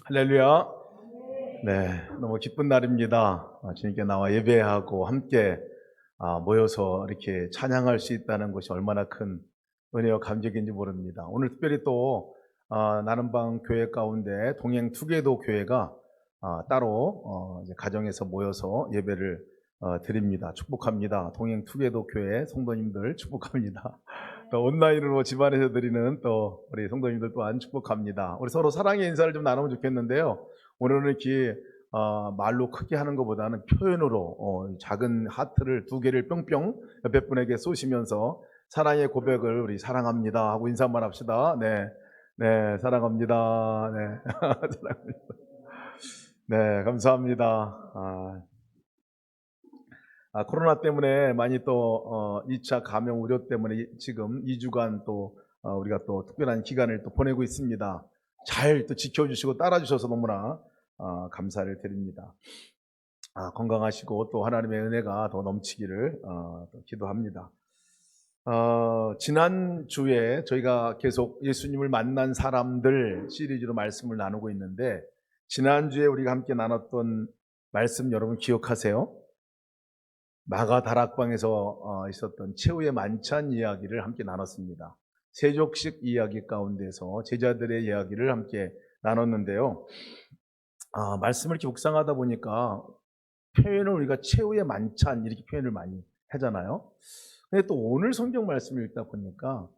할렐루야. 네, 너무 기쁜 날입니다. 주님께 나와 예배하고 함께 모여서 이렇게 찬양할 수 있다는 것이 얼마나 큰 은혜와 감격인지 모릅니다. 오늘 특별히 또 나눔방 교회 가운데 동행 투게더 교회가 따로 이제 가정에서 모여서 예배를 드립니다. 축복합니다. 동행 투게더 교회 성도님들 축복합니다. 또 온라인으로 집안에서 드리는 또 우리 성도님들 또한 축복합니다. 우리 서로 사랑의 인사를 좀 나누면 좋겠는데요. 오늘은 이렇게 말로 크게 하는 것보다는 표현으로 작은 하트를 2개를 뿅뿅 옆에 분에게 쏘시면서 사랑의 고백을 우리 사랑합니다 하고 인사 한번 합시다. 네, 네, 사랑합니다. 네, 사랑합니다. 네, 감사합니다. 코로나 때문에 많이 또 2차 감염 우려 때문에 지금 2주간 또 우리가 또 특별한 기간을 또 보내고 있습니다. 잘 또 지켜주시고 따라주셔서 너무나 감사를 드립니다. 건강하시고 또 하나님의 은혜가 더 넘치기를 또 기도합니다. 지난주에 저희가 계속 예수님을 만난 사람들 시리즈로 말씀을 나누고 있는데, 지난주에 우리가 함께 나눴던 말씀 여러분 기억하세요? 마가 다락방에서 있었던 최후의 만찬 이야기를 함께 나눴습니다. 세족식 이야기 가운데서 제자들의 이야기를 함께 나눴는데요. 말씀을 이렇게 묵상하다 보니까 표현을 우리가 최후의 만찬 이렇게 표현을 많이 하잖아요. 근데 또 오늘 성경 말씀을 읽다 보니까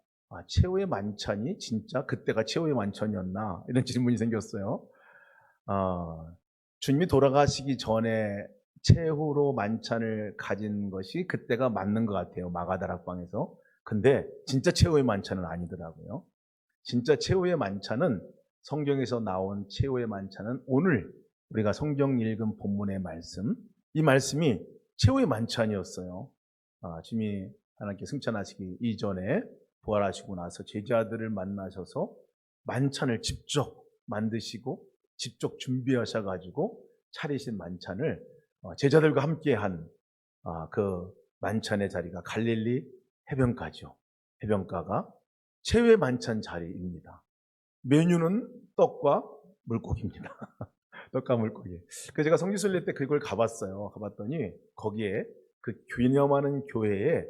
최후의 만찬이 진짜 그때가 최후의 만찬이었나 이런 질문이 생겼어요. 주님이 돌아가시기 전에 최후로 만찬을 가진 것이 그때가 맞는 것 같아요. 마가다락방에서. 근데 진짜 최후의 만찬은 아니더라고요. 진짜 최후의 만찬은, 성경에서 나온 최후의 만찬은 오늘 우리가 성경 읽은 본문의 말씀, 이 말씀이 최후의 만찬이었어요. 주님이 하나님께 승천하시기 이전에 부활하시고 나서 제자들을 만나셔서 만찬을 직접 만드시고 직접 준비하셔가지고 차리신 만찬을 제자들과 함께한 그 만찬의 자리가 갈릴리 해변가죠. 해변가가 최후의 만찬 자리입니다. 메뉴는 떡과 물고기입니다. 떡과 물고기. 그래서 제가 성지순례 때 그걸 가봤어요. 가봤더니 거기에 그 기념하는 교회의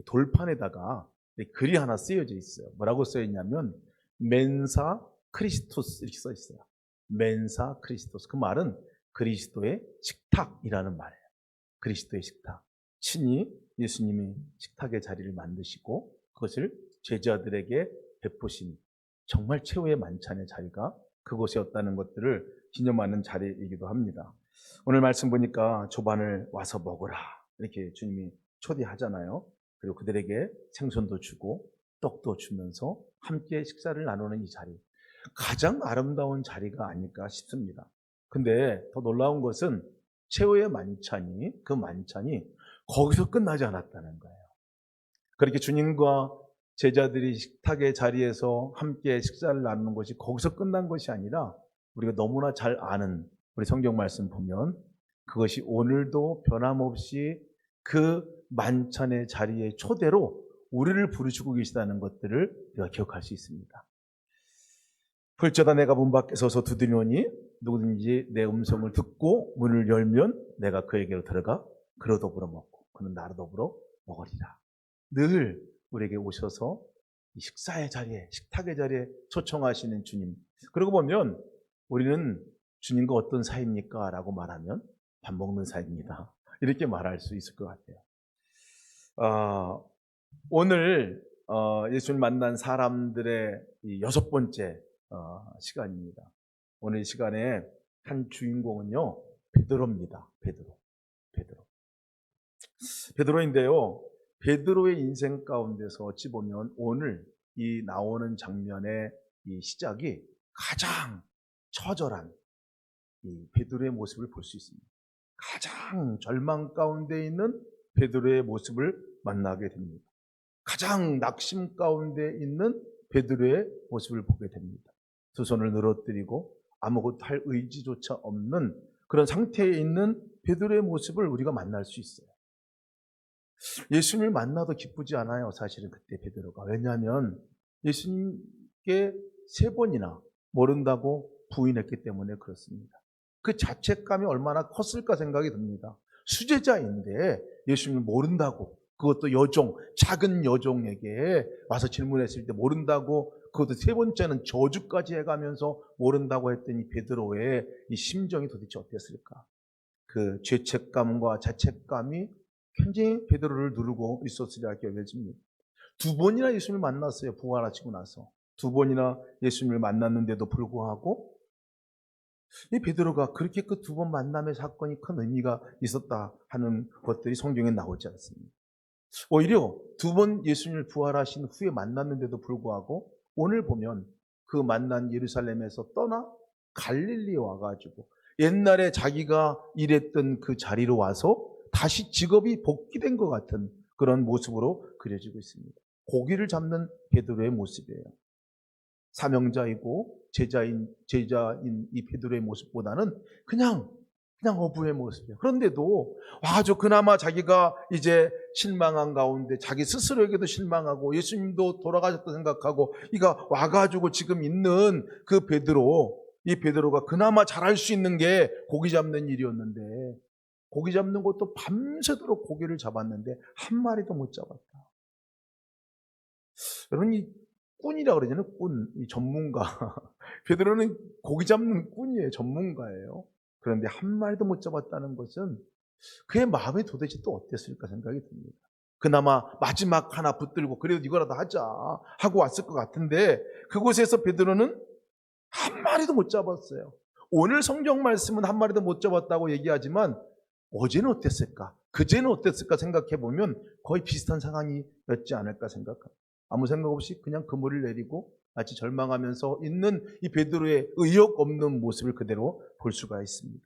돌판에다가 글이 하나 쓰여져 있어요. 뭐라고 써 있냐면 멘사 크리스토스 이렇게 써 있어요. 멘사 크리스토스. 그 말은 그리스도의 식탁이라는 말이에요. 그리스도의 식탁. 친히 예수님이 식탁의 자리를 만드시고 그것을 제자들에게 베푸신 정말 최후의 만찬의 자리가 그곳이었다는 것들을 기념하는 자리이기도 합니다. 오늘 말씀 보니까 조반을 와서 먹으라 이렇게 주님이 초대하잖아요. 그리고 그들에게 생선도 주고 떡도 주면서 함께 식사를 나누는 이 자리, 가장 아름다운 자리가 아닐까 싶습니다. 근데 더 놀라운 것은 최후의 만찬이, 그 만찬이 거기서 끝나지 않았다는 거예요. 그렇게 주님과 제자들이 식탁의 자리에서 함께 식사를 나누는 것이 거기서 끝난 것이 아니라, 우리가 너무나 잘 아는 우리 성경 말씀 보면 그것이 오늘도 변함없이 그 만찬의 자리의 초대로 우리를 부르시고 계시다는 것들을 우리가 기억할 수 있습니다. 불자다 내가 문 밖에 서서 두드리노니 누구든지 내 음성을 듣고 문을 열면 내가 그에게로 들어가 그로 더불어 먹고 그는 나로 더불어 먹으리라. 늘 우리에게 오셔서 이 식사의 자리에, 식탁의 자리에 초청하시는 주님. 그러고 보면 우리는 주님과 어떤 사이입니까? 라고 말하면 밥 먹는 사이입니다. 이렇게 말할 수 있을 것 같아요. 오늘 예수님 만난 사람들의 이 6번째 시간입니다. 오늘 이 시간에 한 주인공은요, 베드로입니다. 베드로인데요. 베드로의 인생 가운데서 어찌 보면 오늘 이 나오는 장면의 이 시작이 가장 처절한 이 베드로의 모습을 볼 수 있습니다. 가장 절망 가운데 있는 베드로의 모습을 만나게 됩니다. 가장 낙심 가운데 있는 베드로의 모습을 보게 됩니다. 두 손을 늘어뜨리고 아무것도 할 의지조차 없는 그런 상태에 있는 베드로의 모습을 우리가 만날 수 있어요. 예수님을 만나도 기쁘지 않아요, 사실은 그때 베드로가. 왜냐하면 예수님께 3번이나 모른다고 부인했기 때문에 그렇습니다. 그 자책감이 얼마나 컸을까 생각이 듭니다. 수제자인데 예수님을 모른다고, 그것도 여종, 작은 여종에게 와서 질문했을 때 모른다고, 그것도 세 번째는 저주까지 해가면서 모른다고 했더니 베드로의 이 심정이 도대체 어땠을까? 그 죄책감과 자책감이 굉장히 베드로를 누르고 있었으리라 여겨집니다. 두 번이나 예수님을 만났어요. 부활하시고 나서 두 번이나 예수님을 만났는데도 불구하고 이 베드로가 그렇게 그 두 번 만남의 사건이 큰 의미가 있었다 하는 것들이 성경에 나오지 않습니다. 오히려 두 번 예수님을 부활하신 후에 만났는데도 불구하고 오늘 보면 그 만난 예루살렘에서 떠나 갈릴리에 와가지고 옛날에 자기가 일했던 그 자리로 와서 다시 직업이 복귀된 것 같은 그런 모습으로 그려지고 있습니다. 고기를 잡는 베드로의 모습이에요. 사명자이고 제자인 이 베드로의 모습보다는 그냥 어부의 모습이에요. 그런데도 아주 그나마 자기가 이제 실망한 가운데 자기 스스로에게도 실망하고 예수님도 돌아가셨다 생각하고 이가 와가지고 지금 있는 그 베드로, 이 베드로가 그나마 잘할 수 있는 게 고기 잡는 일이었는데 고기 잡는 것도 밤새도록 고기를 잡았는데 한 마리도 못 잡았다. 여러분, 이 꾼이라고 그러잖아요. 꾼, 이 전문가. 베드로는 고기 잡는 꾼이에요. 전문가예요. 그런데 한 마리도 못 잡았다는 것은 그의 마음이 도대체 또 어땠을까 생각이 듭니다. 그나마 마지막 하나 붙들고 그래도 이거라도 하자 하고 왔을 것 같은데 그곳에서 베드로는 한 마리도 못 잡았어요. 오늘 성경 말씀은 한 마리도 못 잡았다고 얘기하지만 어제는 어땠을까? 그제는 어땠을까 생각해 보면 거의 비슷한 상황이었지 않을까 생각합니다. 아무 생각 없이 그냥 그물을 내리고 마치 절망하면서 있는 이 베드로의 의욕 없는 모습을 그대로 볼 수가 있습니다.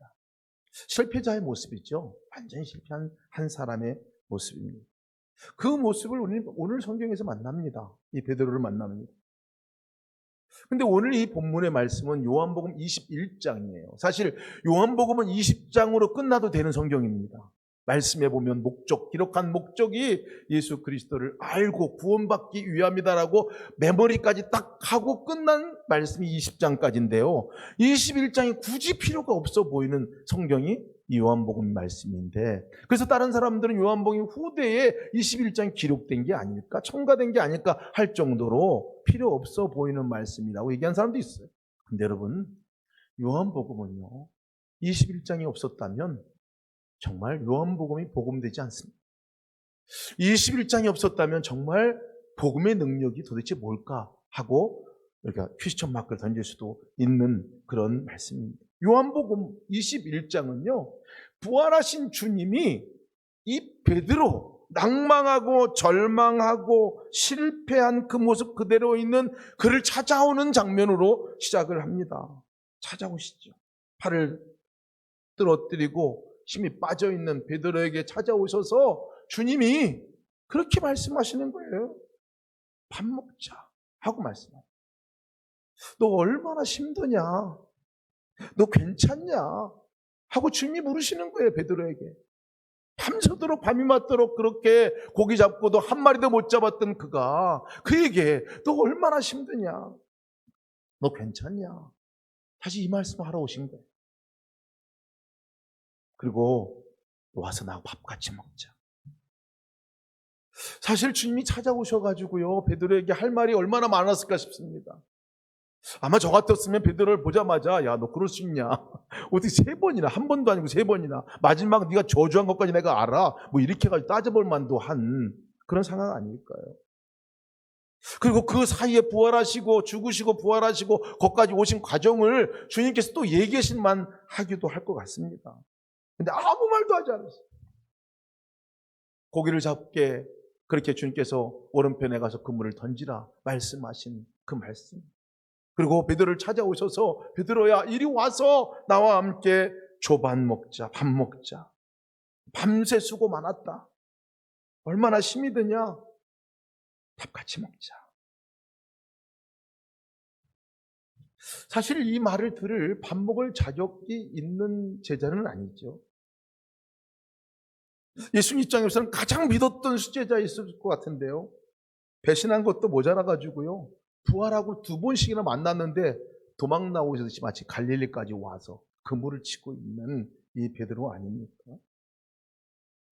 실패자의 모습이죠. 완전히 실패한 한 사람의 모습입니다. 그 모습을 오늘 성경에서 만납니다. 이 베드로를 만납니다. 근데 오늘 이 본문의 말씀은 요한복음 21장이에요. 사실 요한복음은 20장으로 끝나도 되는 성경입니다. 말씀해 보면 기록한 목적이 예수 그리스도를 알고 구원받기 위함이다라고 메모리까지 딱 하고 끝난 말씀이 20장까지인데요. 21장이 굳이 필요가 없어 보이는 성경이 이 요한복음 말씀인데, 그래서 다른 사람들은 요한복음 후대에 21장이 기록된 게 아닐까, 첨가된 게 아닐까 할 정도로 필요 없어 보이는 말씀이라고 얘기한 사람도 있어요. 근데 여러분, 요한복음은요 21장이 없었다면 정말 요한복음이 복음되지 않습니다. 21장이 없었다면 정말 복음의 능력이 도대체 뭘까 하고 우리가 퀘스천 마크를 던질 수도 있는 그런 말씀입니다. 요한복음 21장은요 부활하신 주님이 이 베드로, 낭망하고 절망하고 실패한 그 모습 그대로 있는 그를 찾아오는 장면으로 시작을 합니다. 찾아오시죠. 팔을 떨어뜨리고 힘이 빠져있는 베드로에게 찾아오셔서 주님이 그렇게 말씀하시는 거예요. 밥 먹자 하고 말씀합니다. 너 얼마나 힘드냐? 너 괜찮냐? 하고 주님이 물으시는 거예요. 베드로에게. 밤새도록 밤이 맞도록 그렇게 고기 잡고도 한 마리도 못 잡았던 그가 그에게 너 얼마나 힘드냐? 너 괜찮냐? 다시 이 말씀을 하러 오신 거예요. 그리고 와서 나하고 밥 같이 먹자. 사실 주님이 찾아오셔가지고요 베드로에게 할 말이 얼마나 많았을까 싶습니다. 아마 저 같았으면 베드로를 보자마자 야, 너 그럴 수 있냐? 어떻게 세 번이나, 한 번도 아니고 세 번이나 마지막 네가 저주한 것까지 내가 알아? 뭐 이렇게 해가지고 따져볼 만도 한 그런 상황 아닐까요? 그리고 그 사이에 부활하시고 죽으시고 부활하시고 거기까지 오신 과정을 주님께서 또 얘기하실만 하기도 할 것 같습니다. 근데 아무 말도 하지 않았어요. 고기를 잡게 그렇게 주님께서 오른편에 가서 그물을 던지라 말씀하신 그 말씀. 그리고 베드로를 찾아오셔서 베드로야 이리 와서 나와 함께 조반 먹자, 밥 먹자. 밤새 수고 많았다. 얼마나 힘이 드냐? 밥 같이 먹자. 사실 이 말을 들을 밥 먹을 자격이 있는 제자는 아니죠. 예수님 입장에서는 가장 믿었던 수제자였을 것 같은데요. 배신한 것도 모자라가지고요. 부활하고 두 번씩이나 만났는데 도망 나오셨듯이 마치 갈릴리까지 와서 그물을 치고 있는 이 베드로 아닙니까?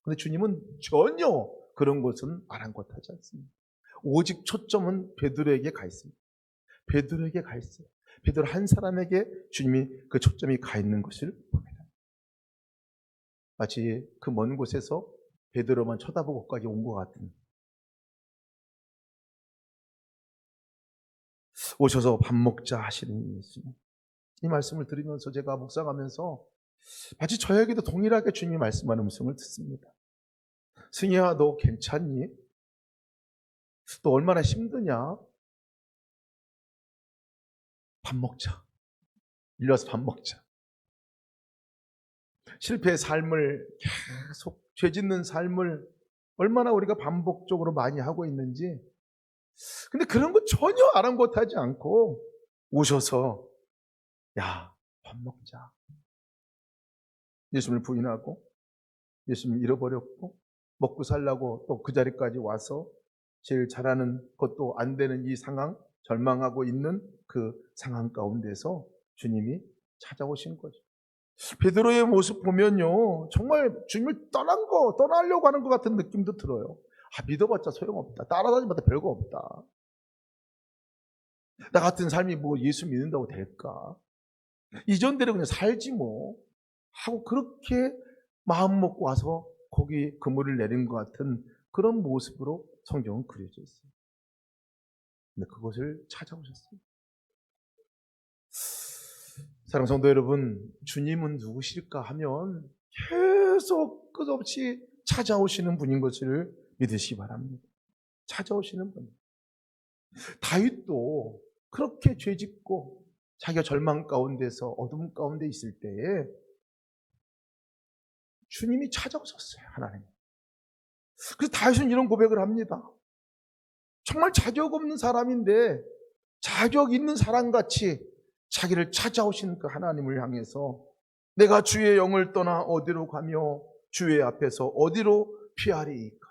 근데 주님은 전혀 그런 것은 아랑곳하지 않습니다. 오직 초점은 베드로에게 가 있습니다. 베드로에게 가 있어요. 베드로 한 사람에게 주님이 그 초점이 가 있는 것을 봅니다. 마치 그 먼 곳에서 베드로만 쳐다보고 거기까지 온 것 같은, 오셔서 밥 먹자 하시는 예수님. 이 말씀을 들으면서 제가 묵상하면서 마치 저에게도 동일하게 주님이 말씀하는 음성을 듣습니다. 승희야, 너 괜찮니? 너 얼마나 힘드냐? 밥 먹자. 일로 와서 밥 먹자. 실패의 삶을 계속, 죄 짓는 삶을 얼마나 우리가 반복적으로 많이 하고 있는지, 근데 그런 거 전혀 아랑곳하지 않고 오셔서 야, 밥 먹자. 예수님을 부인하고 예수님을 잃어버렸고 먹고 살라고 또 그 자리까지 와서 제일 잘하는 것도 안 되는 이 상황, 절망하고 있는 그 상황 가운데서 주님이 찾아오신 거죠. 베드로의 모습 보면요, 정말 주님을 떠나려고 하는 것 같은 느낌도 들어요. 믿어봤자 소용없다. 따라다니봐도 별거 없다. 나 같은 삶이 뭐 예수 믿는다고 될까? 이전대로 그냥 살지 뭐 하고 그렇게 마음 먹고 와서 거기 그물을 내린 것 같은 그런 모습으로 성경은 그려져 있어요. 근데 그것을 찾아오셨습니다. 사랑하는 성도 여러분, 주님은 누구실까 하면 계속 끝없이 찾아오시는 분인 것을 믿으시기 바랍니다. 찾아오시는 분. 다윗도 그렇게 죄짓고 자기가 절망 가운데서 어둠 가운데 있을 때에 주님이 찾아오셨어요. 하나님. 그래서 다윗은 이런 고백을 합니다. 정말 자격 없는 사람인데 자격 있는 사람같이 자기를 찾아오신 그 하나님을 향해서 내가 주의 영을 떠나 어디로 가며 주의 앞에서 어디로 피하리이까?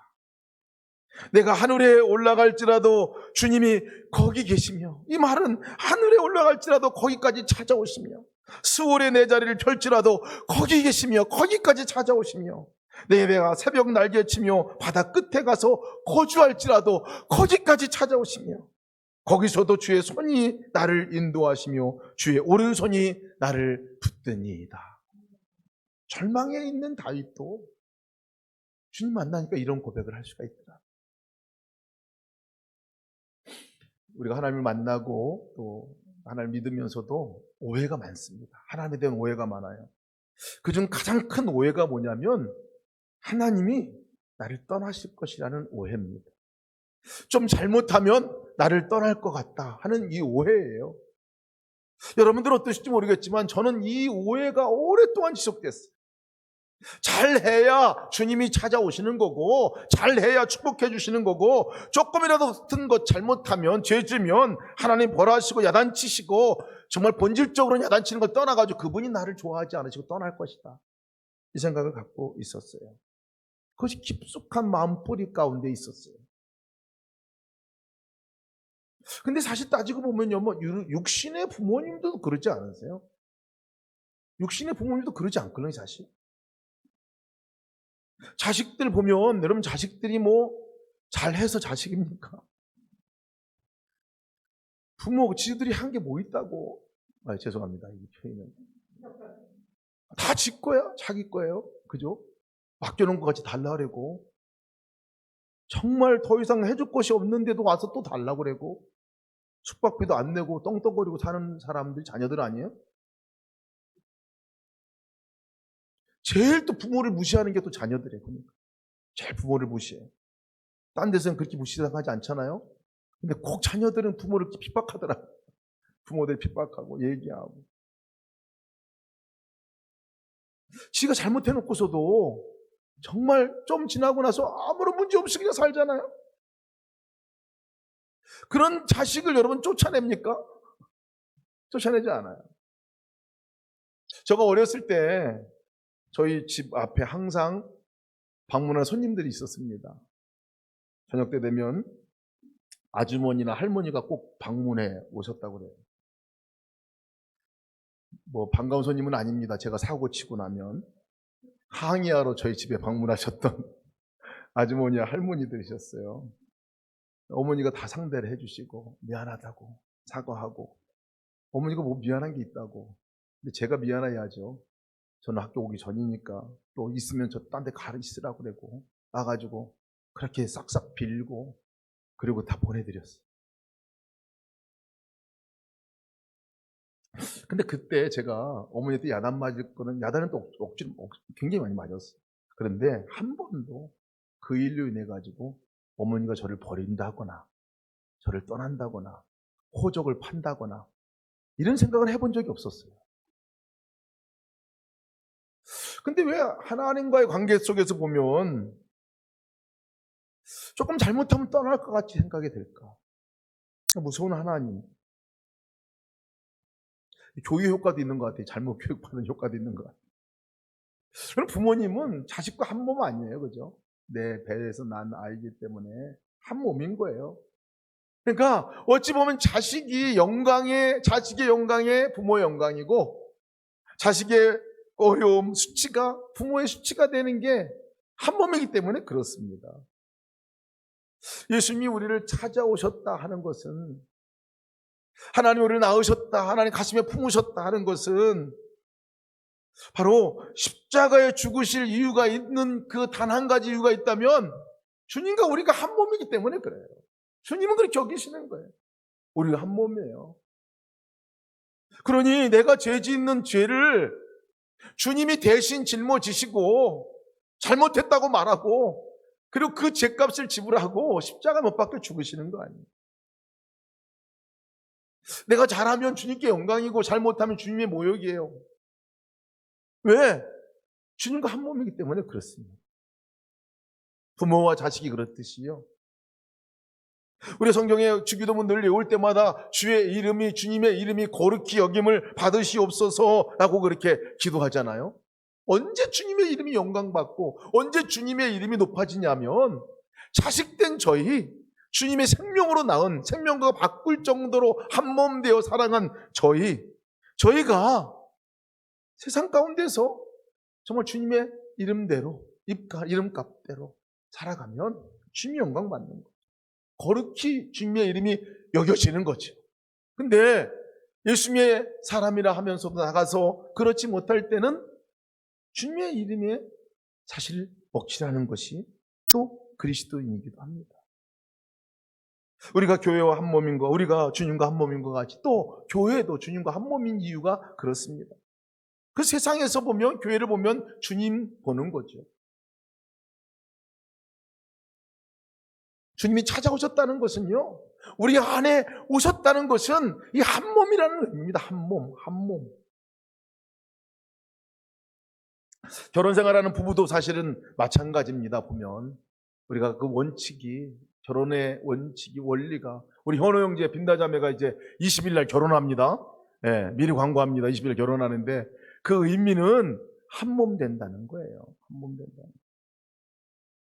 내가 하늘에 올라갈지라도 주님이 거기 계시며, 이 말은 하늘에 올라갈지라도 거기까지 찾아오시며, 수월의 내 자리를 펼지라도 거기 계시며 거기까지 찾아오시며, 내 배가 새벽 날개치며 바다 끝에 가서 거주할지라도 거기까지 찾아오시며, 거기서도 주의 손이 나를 인도하시며 주의 오른손이 나를 붙드니이다. 절망에 있는 다윗도 주님 만나니까 이런 고백을 할 수가 있더라. 우리가 하나님을 만나고 또 하나님을 믿으면서도 오해가 많습니다. 하나님에 대한 오해가 많아요. 그중 가장 큰 오해가 뭐냐면 하나님이 나를 떠나실 것이라는 오해입니다. 좀 잘못하면 나를 떠날 것 같다 하는 이 오해예요. 여러분들 어떠실지 모르겠지만 저는 이 오해가 오랫동안 지속됐어요. 잘해야 주님이 찾아오시는 거고, 잘해야 축복해 주시는 거고, 조금이라도 같은 것 잘못하면, 죄지면 하나님 벌하시고 야단치시고, 정말 본질적으로 야단치는 걸 떠나가지고 그분이 나를 좋아하지 않으시고 떠날 것이다, 이 생각을 갖고 있었어요. 그것이 깊숙한 마음뿌리 가운데 있었어요. 근데 사실 따지고 보면요, 뭐 육신의 부모님도 그러지 않으세요? 육신의 부모님도 그러지 않거든요, 사실. 자식들 보면, 여러분 자식들이 뭐 잘해서 자식입니까? 부모, 지들이 한 게 뭐 있다고. 죄송합니다, 이 표현은. 다 지 거야, 자기 거예요. 그죠? 맡겨놓은 것 같이 달라 그러고, 정말 더 이상 해줄 것이 없는데도 와서 또 달라고 그러고, 숙박비도 안 내고 떵떵거리고 사는 사람들이 자녀들 아니에요? 제일 또 부모를 무시하는 게 또 자녀들이에요. 그러니까. 제일 부모를 무시해. 딴 데서는 그렇게 무시당하지 않잖아요? 근데 꼭 자녀들은 부모를 핍박하더라고요. 부모들 핍박하고 얘기하고. 지가 잘못해놓고서도 정말 좀 지나고 나서 아무런 문제 없이 그냥 살잖아요? 그런 자식을 여러분 쫓아냅니까? 쫓아내지 않아요. 제가 어렸을 때 저희 집 앞에 항상 방문한 손님들이 있었습니다. 저녁 때 되면 아주머니나 할머니가 꼭 방문해 오셨다고 그래요. 뭐 반가운 손님은 아닙니다. 제가 사고 치고 나면 항의하러 저희 집에 방문하셨던 아주머니 할머니들이셨어요. 어머니가 다 상대를 해주시고 미안하다고 사과하고, 어머니가 뭐 미안한 게 있다고. 근데 제가 미안해야죠. 저는 학교 오기 전이니까. 또 있으면 저 딴 데 가 있으라고 그러고 와가지고 그렇게 싹싹 빌고 그리고 다 보내드렸어요. 근데 그때 제가 어머니한테 야단 맞을 거는, 야단은 또 억지로 굉장히 많이 맞았어요. 그런데 한 번도 그 일로 인해 가지고 어머니가 저를 버린다거나 저를 떠난다거나 호적을 판다거나 이런 생각을 해본 적이 없었어요. 근데 왜 하나님과의 관계 속에서 보면 조금 잘못하면 떠날 것 같이 생각이 될까? 무서운 하나님. 교육 효과도 있는 것 같아요. 잘못 교육받는 효과도 있는 것 같아요. 그럼 부모님은 자식과 한 몸 아니에요. 그죠? 내 배에서 난 아이기 때문에 한 몸인 거예요. 그러니까 어찌 보면 자식의 영광에 부모의 영광이고, 자식의 어려움, 수치가 부모의 수치가 되는 게 한 몸이기 때문에 그렇습니다. 예수님이 우리를 찾아오셨다 하는 것은, 하나님 우리를 낳으셨다, 하나님 가슴에 품으셨다 하는 것은 바로 십자가에 죽으실 이유가 있는, 그 단 한 가지 이유가 있다면 주님과 우리가 한 몸이기 때문에 그래요. 주님은 그렇게 여기시는 거예요. 우리가 한 몸이에요. 그러니 내가 죄 짓는 죄를 주님이 대신 짊어지시고 잘못했다고 말하고, 그리고 그 죄값을 지불하고 십자가 못 박혀 죽으시는 거 아니에요. 내가 잘하면 주님께 영광이고 잘못하면 주님의 모욕이에요. 왜? 주님과 한 몸이기 때문에 그렇습니다. 부모와 자식이 그렇듯이요. 우리 성경에 주기도문 늘 외울 때마다 주의 이름이, 주님의 이름이 거룩히 여김을 받으시옵소서라고 그렇게 기도하잖아요. 언제 주님의 이름이 영광받고 언제 주님의 이름이 높아지냐면, 자식된 저희, 주님의 생명으로 낳은, 생명과 바꿀 정도로 한 몸 되어 사랑한 저희가 세상 가운데서 정말 주님의 이름대로, 이름값대로 살아가면 주님이 영광 받는 거예요. 거룩히 주님의 이름이 여겨지는 거죠. 근데 예수님의 사람이라 하면서도 나가서 그렇지 못할 때는 주님의 이름에 사실 먹칠하는 것이 또 그리스도인이기도 합니다. 우리가 교회와 한 몸인 것, 우리가 주님과 한 몸인 것 같이 또 교회도 주님과 한 몸인 이유가 그렇습니다. 그 세상에서 보면, 교회를 보면 주님 보는 거죠. 주님이 찾아오셨다는 것은요, 우리 안에 오셨다는 것은 이 한 몸이라는 의미입니다. 한 몸, 한 몸. 결혼 생활하는 부부도 사실은 마찬가지입니다. 보면 우리가 그 원칙이, 결혼의 원칙이, 원리가, 우리 현호 형제 빈다자매가 이제 20일 날 결혼합니다. 예, 미리 광고합니다. 20일 결혼하는데 그 의미는 한 몸 된다는 거예요. 한 몸 된다는.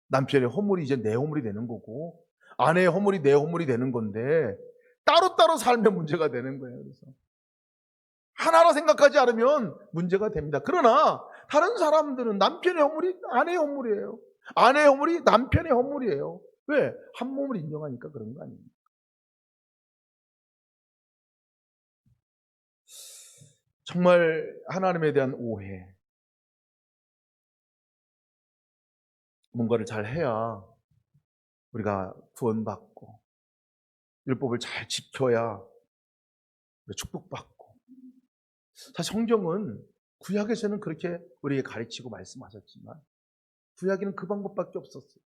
남편의 허물이 이제 내 허물이 되는 거고, 아내의 허물이 내 허물이 되는 건데, 따로따로 살면 문제가 되는 거예요. 그래서 하나로 생각하지 않으면 문제가 됩니다. 그러나 다른 사람들은 남편의 허물이 아내의 허물이에요. 아내의 허물이 남편의 허물이에요. 왜? 한 몸을 인정하니까 그런 거 아닙니까? 정말 하나님에 대한 오해, 뭔가를 잘 해야 우리가 구원받고 율법을 잘 지켜야 축복받고. 사실 성경은 구약에서는 그렇게 우리에게 가르치고 말씀하셨지만 구약에는 그 방법밖에 없었어요.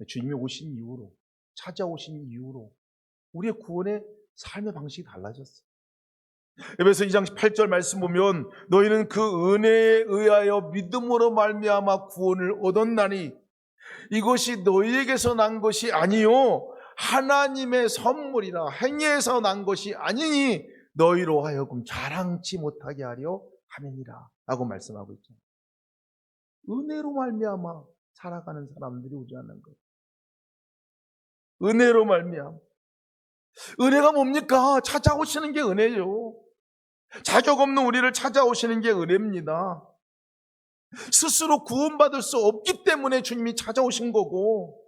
주님이 오신 이후로, 찾아오신 이후로 우리의 구원의 삶의 방식이 달라졌어요. 에베소 2장 8절 말씀 보면 너희는 그 은혜에 의하여 믿음으로 말미암아 구원을 얻었나니 이것이 너희에게서 난 것이 아니요 하나님의 선물이라. 행위에서 난 것이 아니니 너희로 하여금 자랑치 못하게 하려 함이니라 라고 말씀하고 있죠. 은혜로 말미암아 살아가는 사람들이 오지않는 거예요. 은혜로 말미암아. 은혜가 뭡니까? 찾아오시는 게 은혜죠. 자격 없는 우리를 찾아오시는 게 은혜입니다. 스스로 구원받을 수 없기 때문에 주님이 찾아오신 거고,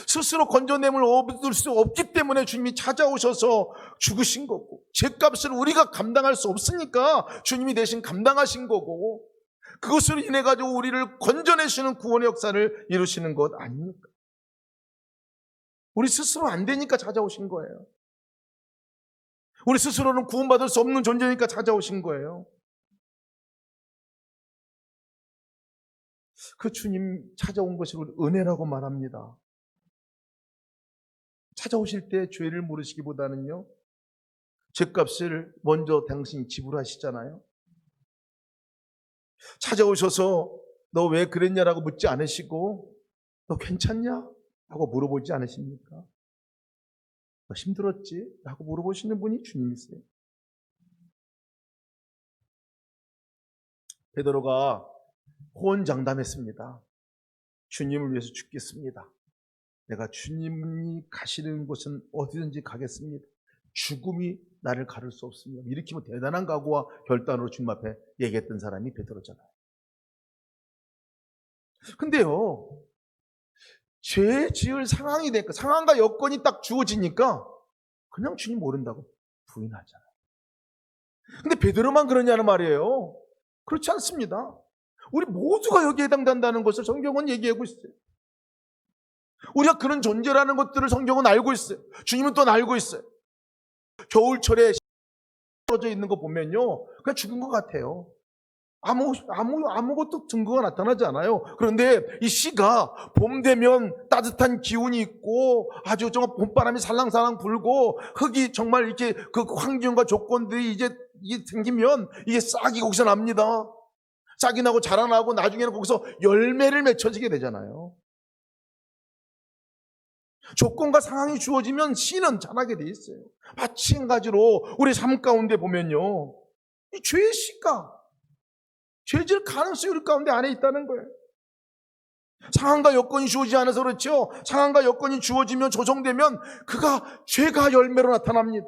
스스로 건져냄을 얻을 수 없기 때문에 주님이 찾아오셔서 죽으신 거고, 죄값을 우리가 감당할 수 없으니까 주님이 대신 감당하신 거고, 그것으로 인해 가지고 우리를 건져내시는 구원의 역사를 이루시는 것 아닙니까? 우리 스스로 안 되니까 찾아오신 거예요. 우리 스스로는 구원받을 수 없는 존재니까 찾아오신 거예요. 그 주님 찾아온 것이 은혜라고 말합니다. 찾아오실 때 죄를 물으시기보다는요, 죄값을 먼저 당신이 지불하시잖아요. 찾아오셔서 너 왜 그랬냐라고 묻지 않으시고, 너 괜찮냐? 하고 물어보지 않으십니까? 너 힘들었지? 라고 물어보시는 분이 주님이세요. 베드로가 호언장담했습니다. 주님을 위해서 죽겠습니다. 내가 주님이 가시는 곳은 어디든지 가겠습니다. 죽음이 나를 가를 수 없습니다. 이렇게 대단한 각오와 결단으로 주님 앞에 얘기했던 사람이 베드로잖아요. 근데요, 죄 지을 상황이 되니까, 상황과 여건이 딱 주어지니까 그냥 주님 모른다고 부인하잖아요. 근데 베드로만 그러냐는 말이에요. 그렇지 않습니다. 우리 모두가 여기에 해당된다는 것을 성경은 얘기하고 있어요. 우리가 그런 존재라는 것들을 성경은 알고 있어요. 주님은 또 알고 있어요. 겨울철에 떨어져 있는 거 보면요, 그냥 죽은 것 같아요. 아무것도 증거가 나타나지 않아요. 그런데 이 씨가 봄 되면 따뜻한 기운이 있고 아주 정말 봄바람이 살랑살랑 불고 흙이 정말 이렇게 그 환경과 조건들이 이제 생기면 이게 싹이 거기서 납니다. 싹이 나고 자라나고 나중에는 거기서 열매를 맺혀지게 되잖아요. 조건과 상황이 주어지면 씨는 자라게 돼 있어요. 마찬가지로 우리 삶 가운데 보면요, 이 죄의 씨가 죄질 가능성이 우리 가운데 안에 있다는 거예요. 상황과 여건이 주어지지 않아서 그렇죠. 상황과 여건이 주어지면 조성되면 그가 죄가 열매로 나타납니다.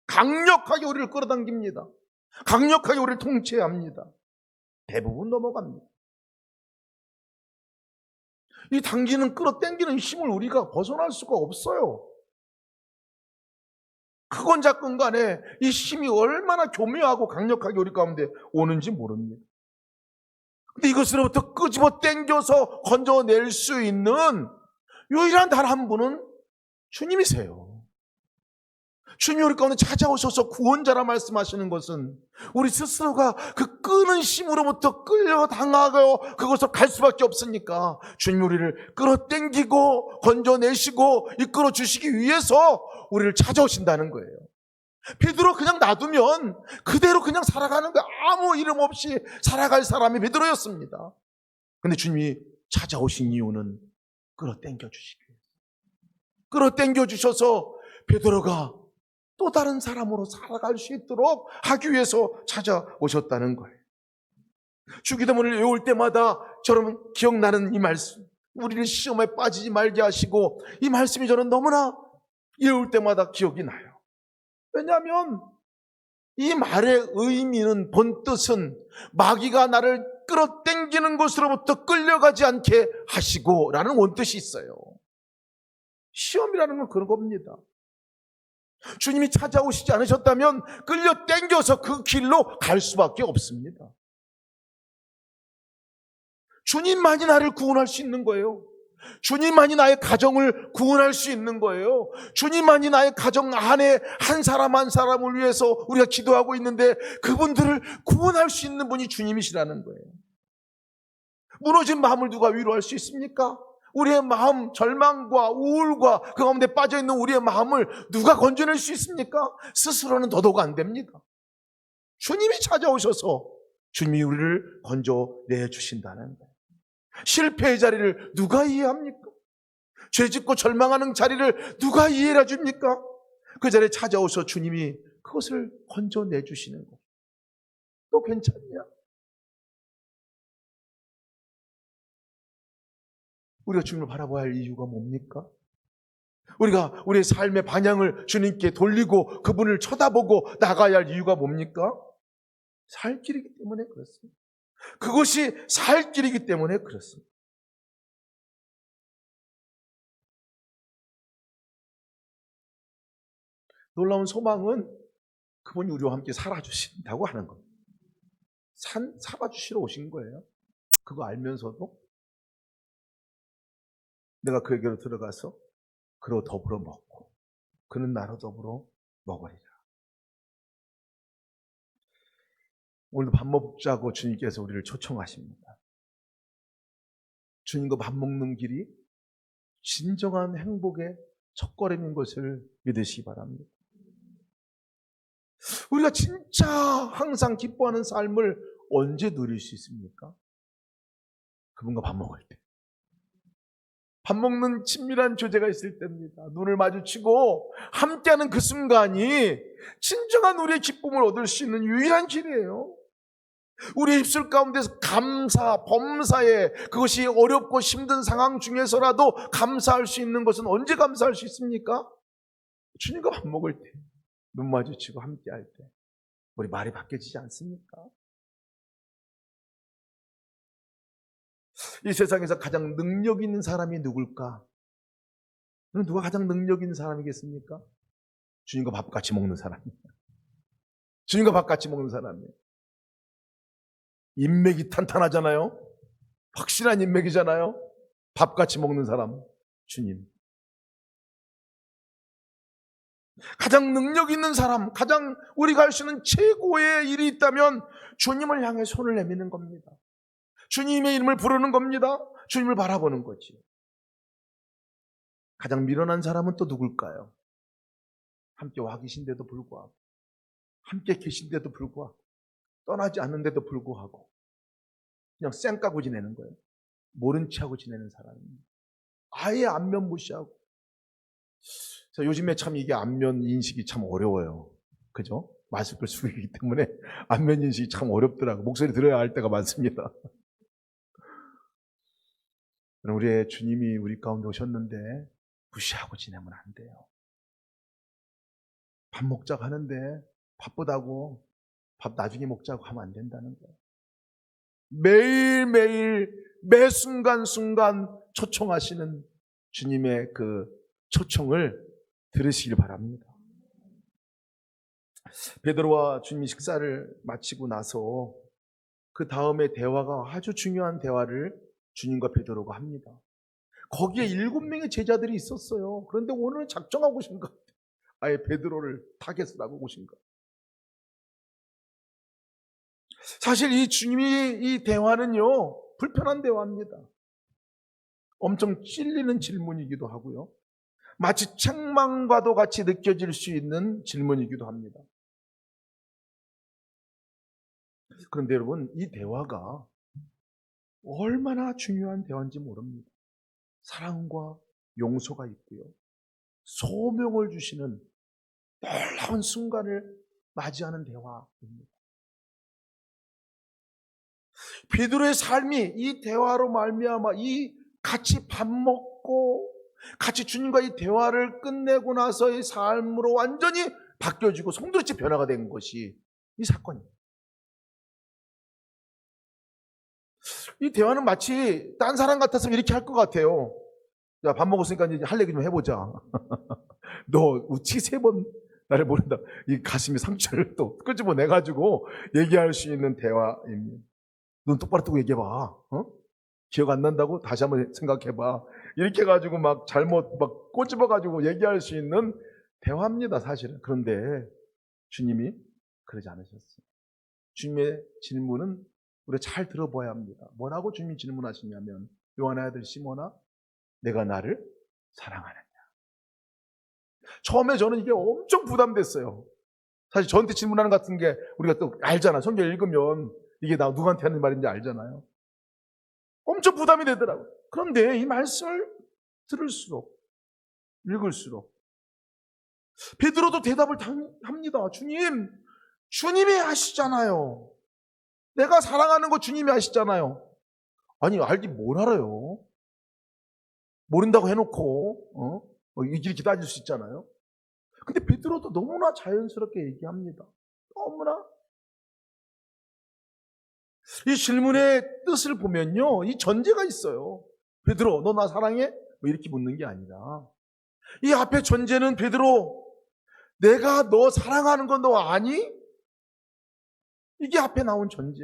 강력하게 우리를 끌어당깁니다. 강력하게 우리를 통치합니다. 대부분 넘어갑니다. 이 당기는 끌어당기는 힘을 우리가 벗어날 수가 없어요. 크건 작건 간에 이 힘이 얼마나 교묘하고 강력하게 우리 가운데 오는지 모릅니다. 근데 이것으로부터 끄집어 당겨서 건져낼 수 있는 유일한 단 한 분은 주님이세요. 주님이 우리 가운데 찾아오셔서 구원자라 말씀하시는 것은 우리 스스로가 그 끄는 힘으로부터 끌려당하고 그것을 갈 수밖에 없으니까 주님이 우리를 끌어당기고 건져내시고 이끌어 주시기 위해서 우리를 찾아오신다는 거예요. 베드로 그냥 놔두면 그대로 그냥 살아가는 거예요. 아무 이름 없이 살아갈 사람이 베드로였습니다. 근데 주님이 찾아오신 이유는 끌어당겨 주시기 위해서, 끌어당겨 주셔서 베드로가 또 다른 사람으로 살아갈 수 있도록 하기 위해서 찾아오셨다는 거예요. 주기도문을 외울 때마다 저는 기억나는 이 말씀, 우리를 시험에 빠지지 말게 하시고, 이 말씀이 저는 너무나 외울 때마다 기억이 나요. 왜냐하면 이 말의 의미는, 본뜻은 마귀가 나를 끌어당기는 곳으로부터 끌려가지 않게 하시고 라는 원뜻이 있어요. 시험이라는 건 그런 겁니다. 주님이 찾아오시지 않으셨다면 끌려당겨서 그 길로 갈 수밖에 없습니다. 주님만이 나를 구원할 수 있는 거예요. 주님만이 나의 가정을 구원할 수 있는 거예요. 주님만이 나의 가정 안에 한 사람 한 사람을 위해서 우리가 기도하고 있는데 그분들을 구원할 수 있는 분이 주님이시라는 거예요. 무너진 마음을 누가 위로할 수 있습니까? 우리의 마음, 절망과 우울과 그 가운데 빠져있는 우리의 마음을 누가 건져낼 수 있습니까? 스스로는 더더욱 안 됩니다. 주님이 찾아오셔서 주님이 우리를 건져내 주신다는 거예요. 실패의 자리를 누가 이해합니까? 죄짓고 절망하는 자리를 누가 이해해 줍니까? 그 자리에 찾아오셔서 주님이 그것을 건져내 주시는 거예요. 너 괜찮냐? 우리가 주님을 바라봐야 할 이유가 뭡니까? 우리가 우리의 삶의 방향을 주님께 돌리고 그분을 쳐다보고 나가야 할 이유가 뭡니까? 살 길이기 때문에 그렇습니다. 그것이 살 길이기 때문에 그렇습니다. 놀라운 소망은 그분이 우리와 함께 살아주신다고 하는 겁니다. 살아주시러 오신 거예요. 그거 알면서도 내가 그에게로 들어가서 그로 더불어 먹고 그는 나로 더불어 먹으리라. 오늘도 밥 먹자고 주님께서 우리를 초청하십니다. 주님과 밥 먹는 길이 진정한 행복의 첫걸음인 것을 믿으시기 바랍니다. 우리가 진짜 항상 기뻐하는 삶을 언제 누릴 수 있습니까? 그분과 밥 먹을 때. 밥 먹는 친밀한 교제가 있을 때입니다. 눈을 마주치고 함께하는 그 순간이 진정한 우리의 기쁨을 얻을 수 있는 유일한 길이에요. 우리의 입술 가운데서 감사, 범사에 그것이 어렵고 힘든 상황 중에서라도 감사할 수 있는 것은 언제 감사할 수 있습니까? 주님과 밥 먹을 때, 눈 마주치고 함께할 때 우리 말이 바뀌어지지 않습니까? 이 세상에서 가장 능력 있는 사람이 누굴까? 누가 가장 능력 있는 사람이겠습니까? 주님과 밥 같이 먹는 사람이에요. 주님과 밥 같이 먹는 사람이에요. 인맥이 탄탄하잖아요. 확실한 인맥이잖아요. 밥 같이 먹는 사람, 주님. 가장 능력 있는 사람, 가장 우리가 할 수 있는 최고의 일이 있다면 주님을 향해 손을 내미는 겁니다. 주님의 이름을 부르는 겁니다. 주님을 바라보는 거지. 가장 미련한 사람은 또 누굴까요? 함께 와 계신데도 불구하고, 함께 계신데도 불구하고, 떠나지 않는데도 불구하고 그냥 쌩까고 지내는 거예요. 모른 체하고 지내는 사람입니다. 아예 안면 무시하고. 요즘에 참 이게 안면 인식이 참 어려워요. 그죠? 마스크를 쓰고 있기 때문에 안면 인식이 참 어렵더라고요. 목소리 들어야 할 때가 많습니다. 우리의 주님이 우리 가운데 오셨는데 무시하고 지내면 안 돼요. 밥 먹자고 하는데 바쁘다고 밥 나중에 먹자고 하면 안 된다는 거예요. 매일매일 매 순간순간 초청하시는 주님의 그 초청을 들으시길 바랍니다. 베드로와 주님이 식사를 마치고 나서 그 다음에 대화가 아주 중요한 대화를 주님과 베드로가 합니다. 거기에 7명의 제자들이 있었어요. 그런데 오늘은 작정하고 오신 것 같아요. 아예 베드로를 타겟을 하고 오신 것. 사실 이 주님이 이 대화는요, 불편한 대화입니다. 엄청 찔리는 질문이기도 하고요. 마치 책망과도 같이 느껴질 수 있는 질문이기도 합니다. 그런데 여러분, 이 대화가 얼마나 중요한 대화인지 모릅니다. 사랑과 용서가 있고요. 소명을 주시는 놀라운 순간을 맞이하는 대화입니다. 베드로의 삶이 이 대화로 말미암아 이 같이 밥 먹고 같이 주님과 이 대화를 끝내고 나서의 삶으로 완전히 바뀌어지고 송두리째 변화가 된 것이 이 사건입니다. 이 대화는 마치 딴 사람 같았으면 이렇게 할 것 같아요. 야, 밥 먹었으니까 이제 할 얘기 좀 해보자. 너 우치 3번 나를 모른다. 이 가슴이 상처를 또 끄집어내가지고 얘기할 수 있는 대화입니다. 눈 똑바로 뜨고 얘기해봐. 어? 기억 안 난다고? 다시 한번 생각해봐. 이렇게 해가지고 막 잘못 막 꼬집어가지고 얘기할 수 있는 대화입니다, 사실은. 그런데 주님이 그러지 않으셨어요. 주님의 질문은 우리가 잘 들어봐야 합니다. 뭐라고 주님이 질문하시냐면, 요한의 아들 시몬아, 내가 나를 사랑하느냐. 처음에 저는 이게 엄청 부담됐어요. 사실 저한테 질문하는 것 같은 게 우리가 또 알잖아. 성경 읽으면 이게 나 누구한테 하는 말인지 알잖아요. 엄청 부담이 되더라고요. 그런데 이 말씀을 들을수록, 읽을수록 베드로도 대답을 합니다. 주님이 하시잖아요. 내가 사랑하는 거 주님이 아시잖아요. 아니, 알긴 뭘 알아요? 모른다고 해놓고 이렇게 따질 수 있잖아요. 근데 베드로도 너무나 자연스럽게 얘기합니다. 너무나. 이 질문의 뜻을 보면요, 이 전제가 있어요. 베드로, 너 나 사랑해? 뭐 이렇게 묻는 게 아니라, 이 앞에 전제는 베드로, 내가 너 사랑하는 건 너 아니? 이게 앞에 나온 전제.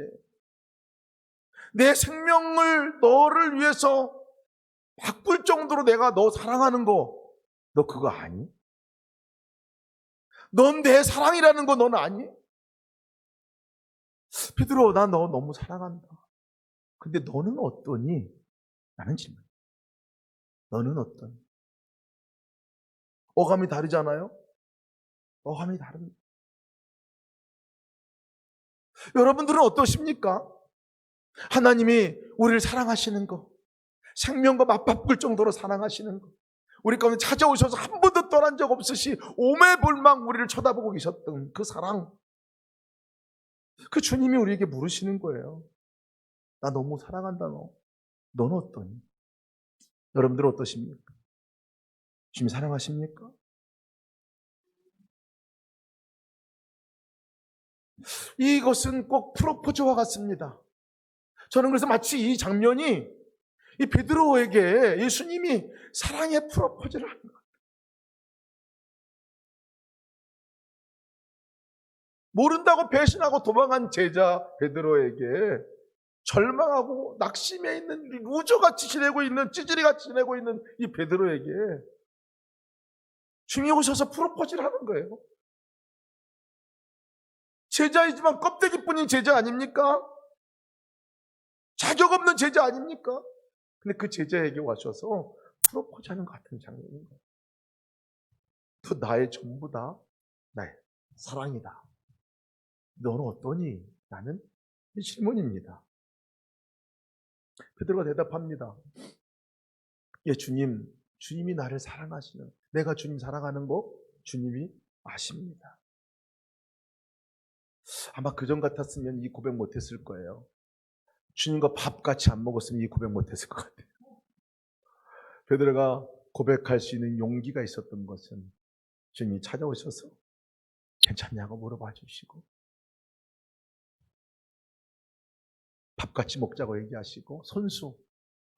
내 생명을 너를 위해서 바꿀 정도로 내가 너 사랑하는 거, 너 그거 아니? 넌 내 사랑이라는 거 넌 아니? 베드로, 나 너 너무 사랑한다. 근데 너는 어떠니? 라는 질문. 너는 어떠니? 어감이 다르잖아요? 어감이 다릅니다. 여러분들은 어떠십니까? 하나님이 우리를 사랑하시는 거, 생명과 맞바꿀 정도로 사랑하시는 거, 우리 가운데 찾아오셔서 한 번도 떠난 적 없으시 오매불망 우리를 쳐다보고 계셨던 그 사랑, 그 주님이 우리에게 물으시는 거예요. 나 너무 사랑한다 너. 너는 어떠니? 여러분들은 어떠십니까? 주님 사랑하십니까? 이것은 꼭 프로포즈와 같습니다. 저는 그래서 마치 이 장면이 이 베드로에게 예수님이 사랑의 프로포즈를 하는 것. 모른다고 배신하고 도망간 제자 베드로에게 절망하고 낙심해 있는, 루저같이 지내고 있는, 찌질이같이 지내고 있는 이 베드로에게 주님이 오셔서 프로포즈를 하는 거예요. 제자이지만 껍데기뿐인 제자 아닙니까? 자격 없는 제자 아닙니까? 근데 그 제자에게 와셔서 프로포즈하는 것 같은 장면인 거예요. 너 나의 전부다. 나의 사랑이다. 너는 어떠니? 라는 이 질문입니다. 베드로가 대답합니다. 예, 주님이 나를 사랑하시는, 내가 주님 사랑하는 거 주님이 아십니다. 아마 그전 같았으면 이 고백 못했을 거예요. 주님과 밥 같이 안 먹었으면 이 고백 못했을 것 같아요. 베드로가 고백할 수 있는 용기가 있었던 것은 주님이 찾아오셔서 괜찮냐고 물어봐 주시고, 밥 같이 먹자고 얘기하시고, 손수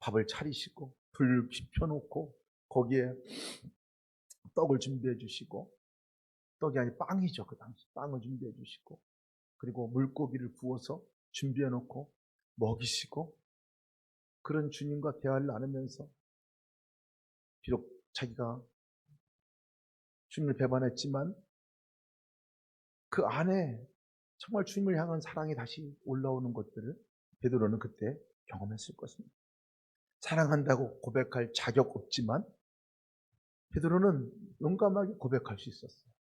밥을 차리시고, 불 피워놓고 거기에 떡을 준비해 주시고, 떡이 아니 빵이죠. 그 당시 빵을 준비해 주시고, 그리고 물고기를 구워서 준비해 놓고 먹이시고, 그런 주님과 대화를 나누면서 비록 자기가 주님을 배반했지만 그 안에 정말 주님을 향한 사랑이 다시 올라오는 것들을 베드로는 그때 경험했을 것입니다. 사랑한다고 고백할 자격 없지만 베드로는 용감하게 고백할 수 있었어요.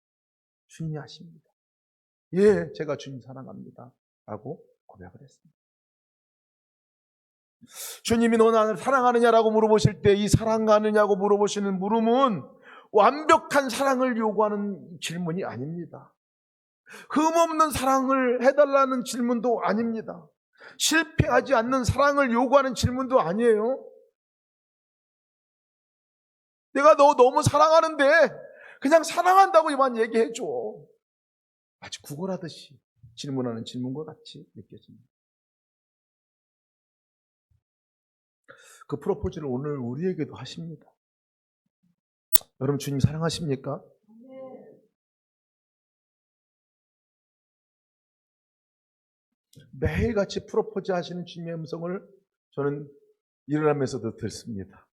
주님이 아십니다. 예, 제가 주님 사랑합니다. 라고 고백을 했습니다. 주님이 너 나를 사랑하느냐라고 물어보실 때 이 사랑하느냐고 물어보시는 물음은 완벽한 사랑을 요구하는 질문이 아닙니다. 흠없는 사랑을 해달라는 질문도 아닙니다. 실패하지 않는 사랑을 요구하는 질문도 아니에요. 내가 너 너무 사랑하는데 그냥 사랑한다고만 얘기해줘. 마치 구걸하듯이 질문하는 질문과 같이 느껴집니다. 그 프로포즈를 오늘 우리에게도 하십니다. 여러분 주님 사랑하십니까? 매일같이 프로포즈 하시는 주님의 음성을 저는 일어나면서도 듣습니다.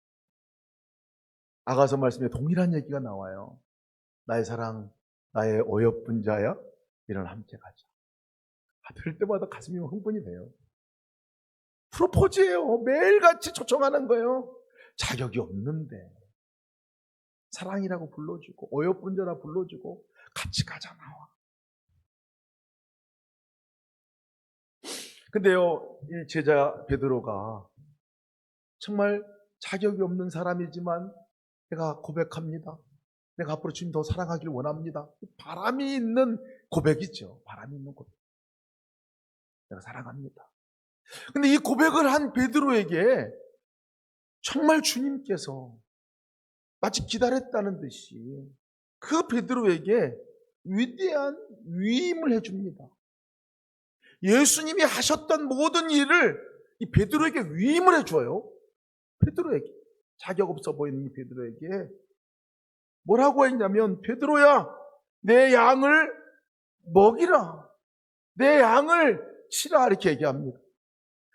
아가서 말씀에 동일한 얘기가 나와요. 나의 사랑, 나의 어여쁜 자야, 일어나 함께 가자. 들을 때마다 가슴이 흥분이 돼요. 프로포즈예요. 매일같이 초청하는 거예요. 자격이 없는데 사랑이라고 불러주고 어여쁜 자라 불러주고 같이 가자 나와. 근데요, 이 제자 베드로가 정말 자격이 없는 사람이지만 내가 고백합니다. 내가 앞으로 주님 더 사랑하길 원합니다. 바람이 있는 고백이죠. 바람이 있는 고백. 내가 사랑합니다. 근데 이 고백을 한 베드로에게 정말 주님께서 마치 기다렸다는 듯이 그 베드로에게 위대한 위임을 해줍니다. 예수님이 하셨던 모든 일을 이 베드로에게 위임을 해줘요. 베드로에게, 자격 없어 보이는 이 베드로에게 뭐라고 했냐면, 베드로야, 내 양을 먹이라, 내 양을 치라, 이렇게 얘기합니다.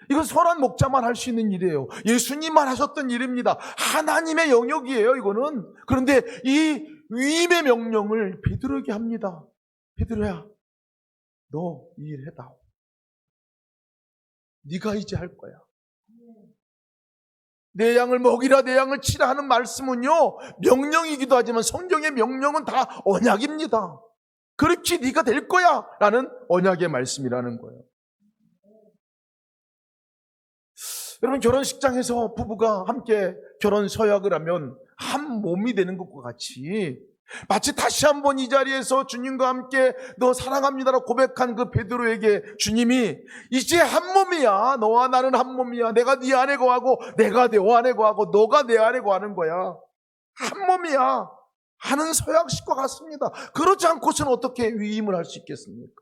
이건 선한 목자만 할 수 있는 일이에요. 예수님만 하셨던 일입니다. 하나님의 영역이에요, 이거는. 그런데 이 위임의 명령을 베드로에게 합니다. 베드로야, 너 이 일 해다오. 네가 이제 할 거야. 내 양을 먹이라, 내 양을 치라 하는 말씀은요, 명령이기도 하지만 성경의 명령은 다 언약입니다. 그렇게 네가 될 거야 라는 언약의 말씀이라는 거예요. 여러분, 결혼식장에서 부부가 함께 결혼 서약을 하면 한 몸이 되는 것과 같이, 마치 다시 한번 이 자리에서 주님과 함께 너 사랑합니다라고 고백한 그 베드로에게 주님이 이제 한 몸이야, 너와 나는 한 몸이야, 내가 네 안에 거하고 내가 내 안에 거하고 너가 내 안에 거하는 거야, 한 몸이야 하는 서약식과 같습니다. 그러지 않고서는 어떻게 위임을 할 수 있겠습니까?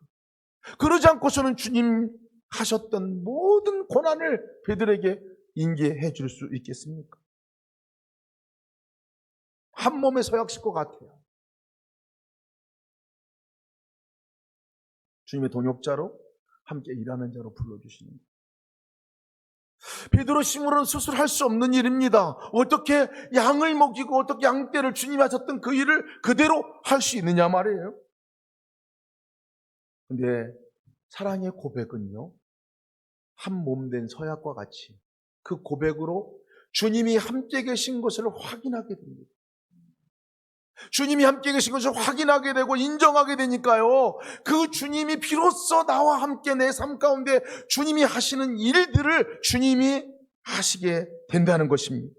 그러지 않고서는 주님 하셨던 모든 고난을 베드로에게 인계해 줄 수 있겠습니까? 한 몸의 서약식과 같아요. 주님의 동역자로, 함께 일하는 자로 불러주시는 거예요. 베드로 심으로는 스스로 할 수 없는 일입니다. 어떻게 양을 먹이고 어떻게 양떼를 주님이 하셨던 그 일을 그대로 할 수 있느냐 말이에요. 근데 사랑의 고백은요, 한 몸 된 서약과 같이 그 고백으로 주님이 함께 계신 것을 확인하게 됩니다. 주님이 함께 계신 것을 확인하게 되고 인정하게 되니까요, 그 주님이 비로소 나와 함께 내 삶 가운데 주님이 하시는 일들을 주님이 하시게 된다는 것입니다.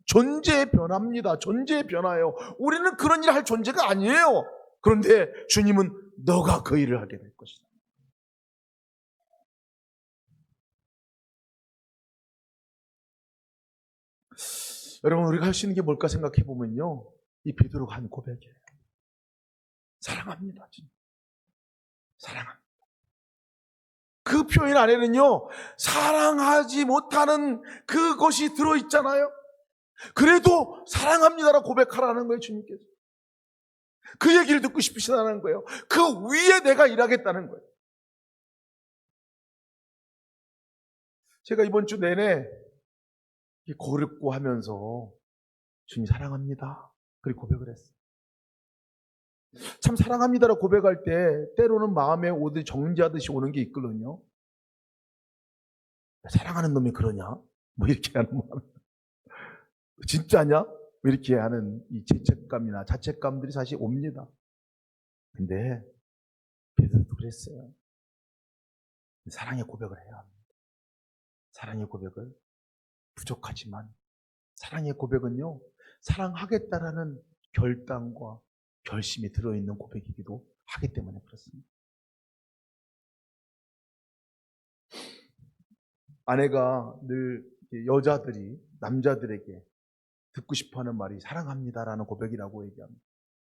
존재의 변화입니다. 존재의 변화예요. 우리는 그런 일을 할 존재가 아니에요. 그런데 주님은 너가 그 일을 하게 될 것이다. 여러분, 우리가 할 수 있는 게 뭘까 생각해 보면요, 이 베드로가 한 고백이에요. 사랑합니다. 사랑합니다. 그 표현 안에는요, 사랑하지 못하는 그것이 들어있잖아요. 그래도 사랑합니다라고 고백하라는 거예요, 주님께서. 그 얘기를 듣고 싶으시다는 거예요. 그 위에 내가 일하겠다는 거예요. 제가 이번 주 내내 고르고 하면서 주님 사랑합니다, 그리고 고백을 했어요. 참 사랑합니다라고 고백할 때 때로는 마음에 오듯 정지하듯이 오는 게 있거든요. 사랑하는 놈이 그러냐? 뭐 이렇게 하는 마음. 진짜냐? 왜 이렇게 하는 이 죄책감이나 자책감들이 사실 옵니다. 근데 베드로도 그랬어요. 사랑의 고백을 해야 합니다. 사랑의 고백을, 부족하지만 사랑의 고백은요, 사랑하겠다라는 결단과 결심이 들어있는 고백이기도 하기 때문에 그렇습니다. 아내가 늘 여자들이 남자들에게 듣고 싶어하는 말이 사랑합니다라는 고백이라고 얘기합니다.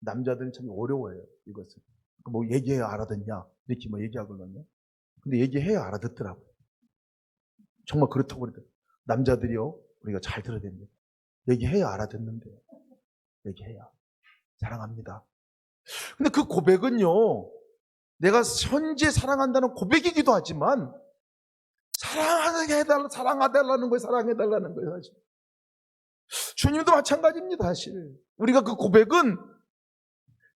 남자들은 참 어려워해요, 이것을. 뭐 얘기해야 알아듣냐 이렇게 뭐 얘기하거든요. 근데 얘기해야 알아듣더라고요. 정말 그렇다고 그러더라고요. 남자들이요, 우리가 잘 들어야 됩니다. 얘기해야 알아듣는데요. 얘기해야. 사랑합니다. 근데 그 고백은요, 내가 현재 사랑한다는 고백이기도 하지만 사랑해달라는 거예요. 사랑해달라는 거예요, 사실. 주님도 마찬가지입니다, 사실. 우리가 그 고백은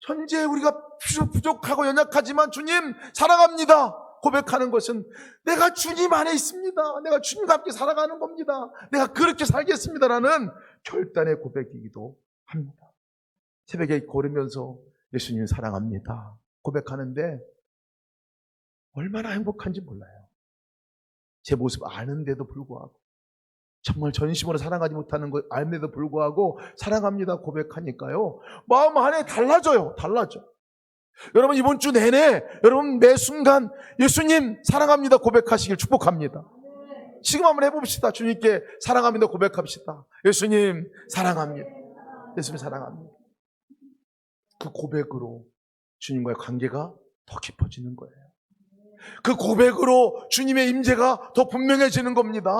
현재 우리가 부족하고 연약하지만 주님 사랑합니다 고백하는 것은 내가 주님 안에 있습니다, 내가 주님과 함께 살아가는 겁니다, 내가 그렇게 살겠습니다라는 결단의 고백이기도 합니다. 새벽에 걸으면서 예수님 사랑합니다 고백하는데 얼마나 행복한지 몰라요. 제 모습 아는데도 불구하고, 정말 전심으로 사랑하지 못하는 걸 알면에도 불구하고 사랑합니다 고백하니까요, 마음 안에 달라져요. 여러분, 이번 주 내내 여러분 매 순간 예수님 사랑합니다 고백하시길 축복합니다. 지금 한번 해봅시다. 주님께 사랑합니다 고백합시다. 예수님 사랑합니다. 예수님 사랑합니다. 그 고백으로 주님과의 관계가 더 깊어지는 거예요. 그 고백으로 주님의 임재가 더 분명해지는 겁니다.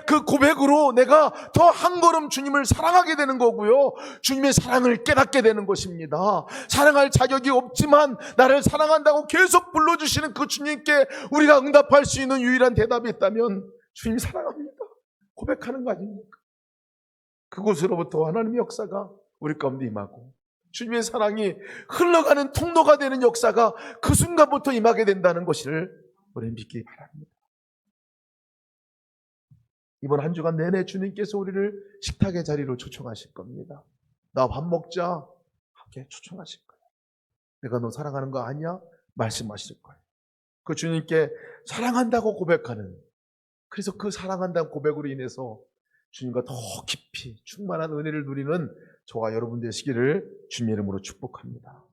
그 고백으로 내가 더 한 걸음 주님을 사랑하게 되는 거고요. 주님의 사랑을 깨닫게 되는 것입니다. 사랑할 자격이 없지만 나를 사랑한다고 계속 불러주시는 그 주님께 우리가 응답할 수 있는 유일한 대답이 있다면 주님 사랑합니다. 고백하는 거 아닙니까? 그곳으로부터 하나님의 역사가 우리 가운데 임하고 주님의 사랑이 흘러가는 통로가 되는 역사가 그 순간부터 임하게 된다는 것을 우리는 믿기 바랍니다. 이번 한 주간 내내 주님께서 우리를 식탁의 자리로 초청하실 겁니다. 나 밥 먹자 함께 초청하실 거예요. 내가 너 사랑하는 거 아니야? 말씀하실 거예요. 그 주님께 사랑한다고 고백하는, 그래서 그 사랑한다는 고백으로 인해서 주님과 더 깊이 충만한 은혜를 누리는 저와 여러분 되시기를 주님의 이름으로 축복합니다.